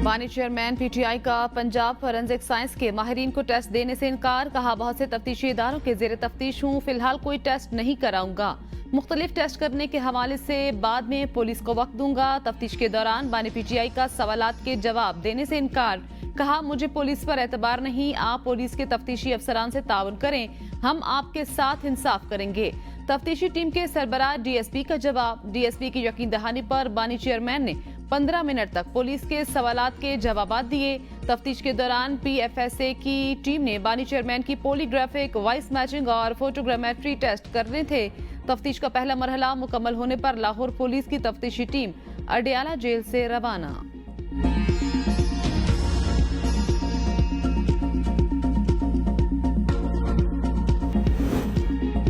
बानी chairman PTI का Punjab forensic science के माहिरीन को टेस्ट देने से इनकार। कहा, बहुत से तफ्तीशी इदारों के जेर तफ्तीश हूँ, फिलहाल कोई टेस्ट नहीं कराऊंगा। मुख्तलिफ टेस्ट करने के हवाले से बाद में पुलिस को वक्त दूंगा। तफ्तीश के दौरान बानी पीटीआई का सवालात के जवाब देने से इनकार। कहा, मुझे पुलिस पर एतबार नहीं, आप पुलिस के तफ्तीशी अफसरान से ताउन करें, हम आपके साथ इंसाफ करेंगे। तफ्तीशी टीम के सरबराह डीएसपी का जवाब। डीएसपी की यकीन दहानी पर बानी चेयरमैन ने 15 मिनट तक पुलिस के सवालात के जवाब दिए। तफ्तीश के दौरान पीएफएसए की टीम ने बानी चेयरमैन की पॉलीग्राफिक, वॉइस मैचिंग और फोटोग्रामेट्री टेस्ट करने थे। तफ्तीश का पहला मरहला मुकम्मल होने पर लाहौर पुलिस की तफ्तीशी टीम अडयाला जेल से रवाना।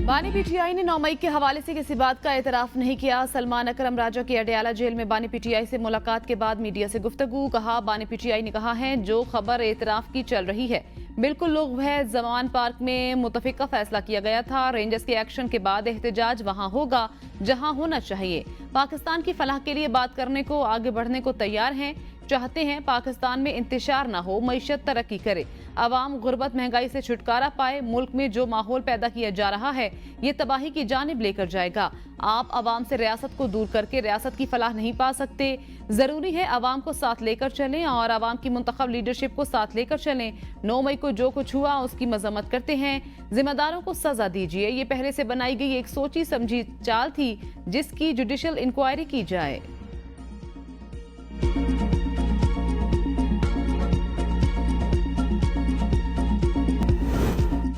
बानी पीटीआई ने 9 मई के हवाले से किसी बात का एतराफ नहीं किया। सलमान अकरम राजा की अडयाला जेल में बानी पीटीआई से मुलाकात के बाद मीडिया से गुफ्तगू। कहा, बानी पीटीआई ने कहा है जो खबर एतराफ की चल रही है बिल्कुल लोग वह जमान पार्क में मुतफिक का फैसला किया गया था। रेंजर्स के एक्शन के बाद एहतजाज वहां होगा जहां होना चाहिए। पाकिस्तान की फलाह के लिए बात करने को, आगे बढ़ने को तैयार हैं। चाहते हैं पाकिस्तान में इंतशार ना हो, मईशत तरक्की करे, अवाम गुर्बत महंगाई से छुटकारा पाए। मुल्क में जो माहौल पैदा किया जा रहा है ये तबाही की जानिब लेकर जाएगा। आप अवाम से रियासत को दूर करके रियासत की फलाह नहीं पा सकते। जरूरी है अवाम को साथ लेकर चलें और अवाम की मुंतखब लीडरशिप को साथ लेकर चलें। 9 मई को जो कुछ हुआ उसकी मजम्मत करते हैं। जिम्मेदारों को सजा दीजिए। ये पहले से बनाई गई एक सोची समझी चाल थी जिसकी जुडिशियल इंक्वायरी की जाए।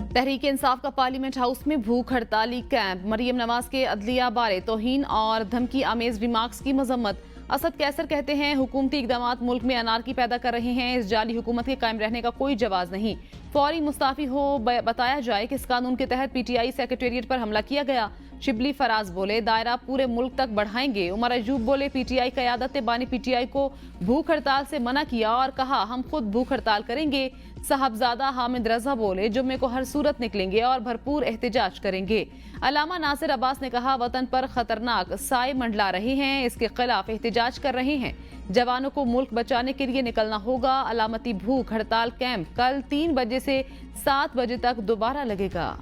तहरीक इंसाफ का पार्लियामेंट हाउस में भूख हड़ताली कैंप। मरियम नवाज के अदलिया बारे तौहीन और धमकी आमेज रिमार्क्स की मजम्मत। असद कैसर कहते हैं हुकूमती इकदामात मुल्क में अनारकी पैदा कर रहे हैं, इस जाली हुकूमत के कायम रहने का कोई जवाज नहीं। फौरी मुस्ताफी हो बताया जाए किस कानून के तहत पीटीआई सेक्रेटेरिएट पर हमला किया गया। शिबली फराज बोले दायरा पूरे मुल्क तक बढ़ाएंगे। उमर अयूब बोले पीटीआई क़यादत ने बानी पीटीआई को भूख हड़ताल से मना किया और कहा हम खुद भूख हड़ताल करेंगे। साहबजादा हामिद रजा बोले जुम्मे को हर सूरत निकलेंगे और भरपूर एहतजाज करेंगे। अलामा नासिर अब्बास ने कहा वतन पर खतरनाक साए मंडला रहे हैं, इसके खिलाफ एहतजाज कर रहे हैं। जवानों को मुल्क बचाने के लिए निकलना होगा। अलामती भूख हड़ताल कैंप कल 3 बजे से 7 बजे तक दोबारा लगेगा।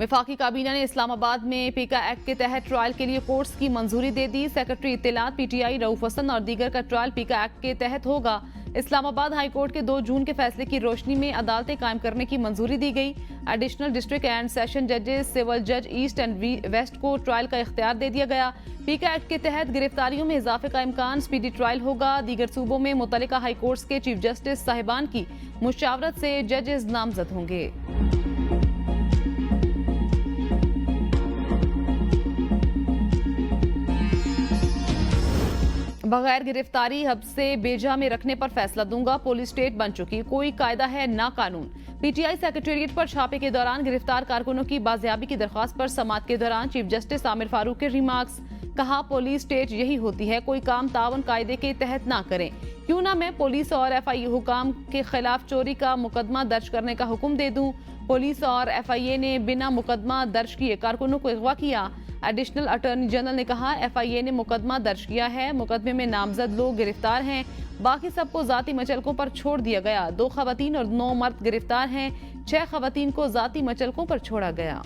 वफाकी काबीना ने इस्लामाबाद में पीका एक्ट के तहत ट्रायल के लिए कोर्ट्स की मंजूरी दे दी। सेक्रेटरी इत्तलात पीटीआई रऊफ हसन और दीगर का ट्रायल पीका एक्ट के तहत होगा। इस्लामाबाद हाई कोर्ट के 2 जून के फैसले की रोशनी में अदालतें कायम करने की मंजूरी दी गई। एडिशनल डिस्ट्रिक्ट एंड सेशन जजेस, सिविल जज ईस्ट एंड वेस्ट को ट्रायल का इख्तियार दे दिया गया। पीका एक्ट के तहत गिरफ्तारियों में इजाफे का इम्कान, स्पीडी ट्रायल होगा। दीगर सूबों में मुतल्लिका हाई कोर्ट्स के चीफ जस्टिस साहिबान की मुशावरत से जजेस नामजद होंगे। बगैर गिरफ्तारी हब्से बेजा में रखने पर फैसला दूंगा। पुलिस स्टेट बन चुकी, कोई कायदा है ना कानून। पीटीआई सेक्रेटेरिएट पर छापे के दौरान गिरफ्तार कारकुनों की बाजियाबी की दरख्वास्त पर समाअत के दौरान चीफ जस्टिस आमिर फारूक के रिमार्क्स। कहा पुलिस स्टेट यही होती है, कोई काम तावन कायदे के तहत ना करें। क्यों ना मैं पुलिस और एफआईए हुकाम के खिलाफ चोरी का मुकदमा दर्ज करने का हुक्म दे दूं। पुलिस और एफआईए ने बिना मुकदमा दर्ज किए कारकुनों को अगवा किया। एडिशनल अटॉर्नी जनरल ने कहा एफआईए ने मुकदमा दर्ज किया है, मुकदमे में नामजद लोग गिरफ्तार हैं, बाकी सबको जाती मचलकों पर छोड़ दिया गया। 2 खवातीन और 9 मर्द गिरफ्तार हैं, 6 खवातीन को जाती मचलकों पर छोड़ा गया।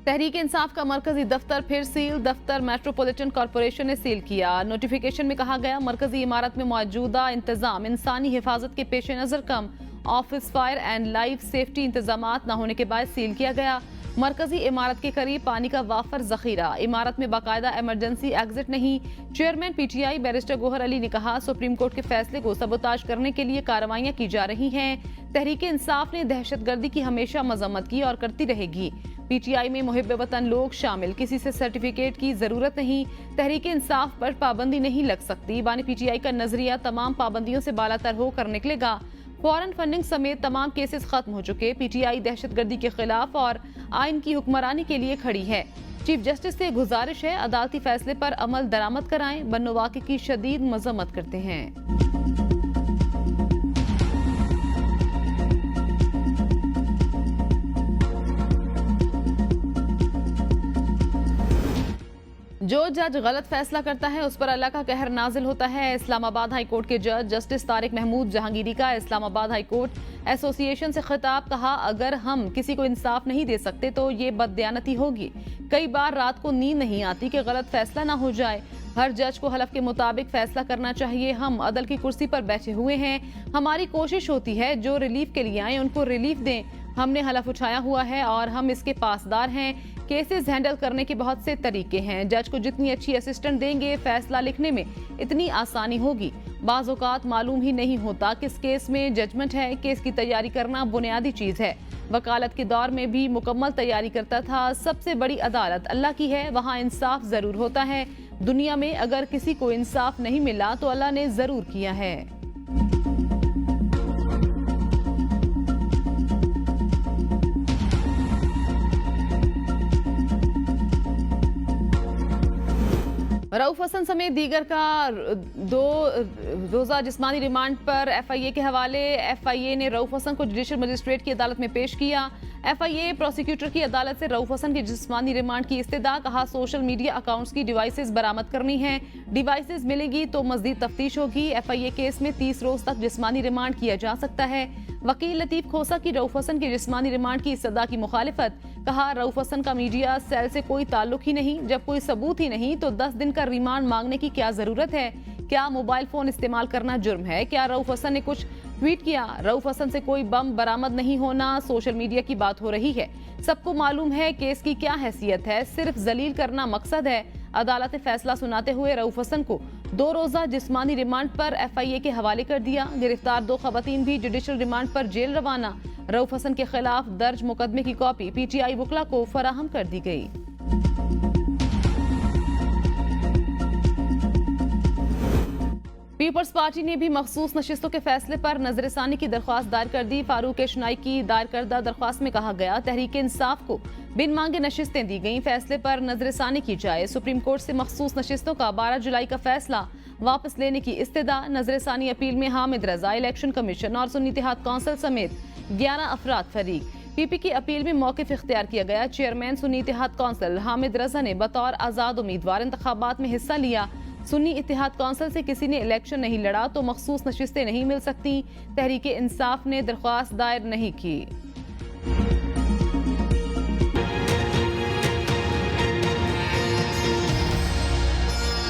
तहरीक इंसाफ का मरकजी दफ्तर फिर सील। दफ्तर मेट्रोपॉलिटन कॉरपोरेशन ने सील किया। नोटिफिकेशन में कहा गया मरकजी इमारत में मौजूदा इंतजाम इंसानी हिफाजत के पेश नजर कम, office fire and life safety इंतजामात न होने के बाद सील किया गया। मरकजी इमारत के करीब पानी का वाफर जखीरा, इमारत में बाकायदा इमरजेंसी एग्जिट नहीं। Chairman PTI barrister Gohar Ali ने कहा सुप्रीम कोर्ट के फैसले को सबोताज करने के लिए कार्रवाइयां की जा रही हैं। तहरीक इंसाफ ने दहशतगर्दी की हमेशा मजम्मत की और करती रहेगी। पीटीआई में मुहिब वतन लोग शामिल, किसी से सर्टिफिकेट की जरूरत नहीं। तहरीक इंसाफ पर पाबंदी नहीं लग सकती। बानी पीटीआई का नजरिया तमाम पाबंदियों से बालातर होकर निकलेगा। फॉरेन फंडिंग समेत तमाम केसेस खत्म हो चुके। पीटीआई दहशतगर्दी के खिलाफ और आइन की हुक्मरानी के लिए खड़ी है। चीफ जस्टिस से गुजारिश है अदालती फैसले पर अमल दरामद कराएं। बन्नो वाक़े की शदीद मजम्मत करते हैं। जो जज गलत फैसला करता है उस पर अल्लाह का कहर नाजिल होता है। इस्लामाबाद हाई कोर्ट के जज जस्टिस तारिक महमूद जहांगीरी का इस्लामाबाद हाई कोर्ट एसोसिएशन से खिताब। कहा, अगर हम किसी को इंसाफ नहीं दे सकते तो ये बददियानती होगी। कई बार रात को नींद नहीं आती कि गलत फैसला ना हो जाए। हर जज को हलफ के मुताबिक फैसला करना चाहिए। हम अदल की कुर्सी पर बैठे हुए हैं। हमारी कोशिश होती है जो रिलीफ के लिए आए उनको रिलीफ दें। हमने हलफ उठाया हुआ है और हम इसके पासदार हैं। केसेस हैंडल करने के बहुत से तरीके हैं। जज को जितनी अच्छी असिस्टेंट देंगे, फैसला लिखने में इतनी आसानी होगी। बाज़ औक़ात मालूम ही नहीं होता किस केस में जजमेंट है। केस की तैयारी करना बुनियादी चीज़ है। वकालत के दौर में भी मुकम्मल तैयारी करता था। सबसे बड़ी अदालत अल्लाह की है, वहाँ इंसाफ ज़रूर होता है। दुनिया में अगर किसी को इंसाफ नहीं मिला तो अल्लाह ने ज़रूर किया है। रऊफ हसन समेत दीगर का 2 रोज़ा जिस्मानी रिमांड पर FIA के हवाले। FIA ने रऊफ हसन को जुडिशल मजिस्ट्रेट की अदालत में पेश किया। FIA प्रोसिक्यूटर की अदालत से रऊफ हसन की जिस्मानी रिमांड की इस्तदा। कहा, सोशल मीडिया अकाउंट्स की डिवाइसेस बरामद करनी है। डिवाइसेस मिलेगी तो मज़ीद तफ्तीश होगी। FIA केस में 30 रोज तक जिस्मानी रिमांड किया जा सकता है। वकील लतीफ खोसा की रऊफ हसन की जिस्मानी रिमांड की इस्तदा की मुखालिफत। कहा, रऊफ हसन का मीडिया सेल से कोई ताल्लुक ही नहीं। जब कोई सबूत ही नहीं तो 10 दिन का रिमांड मांगने की क्या जरूरत है? क्या मोबाइल फोन इस्तेमाल करना जुर्म है? क्या रऊफ हसन ने कुछ ट्वीट किया? रऊफ हसन से कोई बम बरामद नहीं होना सोशल मीडिया की बात हो रही है। सबको मालूम है केस की क्या हैसियत है। सिर्फ जलील करना मकसद है। अदालत ने फैसला सुनाते हुए रऊफ हसन को 2 रोज़ा जिस्मानी रिमांड पर FIA के हवाले कर दिया। गिरफ्तार 2 खवातीन भी जुडिशल रिमांड पर जेल रवाना। रऊफ हसन के खिलाफ दर्ज मुकदमे की कॉपी PTI वकला को फराहम कर दी गई। पीपल्स पार्टी ने भी मखसूस नशिस्तों के फैसले पर नजरसानी की दरख्वास्त दायर कर दी। फारूक शनाई की दायर करदा दरख्वास्त में कहा गया, तहरीक इंसाफ को बिन मांगे नशिस्तें दी गई, फैसले पर नजरसानी की जाए। सुप्रीम कोर्ट से मखसूस नशिस्तों का 12 जुलाई का फैसला वापस लेने की इस्तदा। नजरसानी अपील में हामिद रजा, इलेक्शन कमीशन और सुन्नी इत्तेहाद कौंसिल समेत 11 अफराद फरीक। PP की अपील में मौक़िफ़ इख्तियार किया गया। चेयरमैन सुन्नी इत्तेहाद कौंसिल हामिद रजा ने बतौर आज़ाद उम्मीदवार इंतखाबात में हिस्सा लिया। सुन्नी इत्तेहाद कौंसिल से किसी ने इलेक्शन नहीं लड़ा तो मखसूस नशिस्तें नहीं मिल सकती। तहरीक इंसाफ ने दरख्वास्त दायर नहीं की।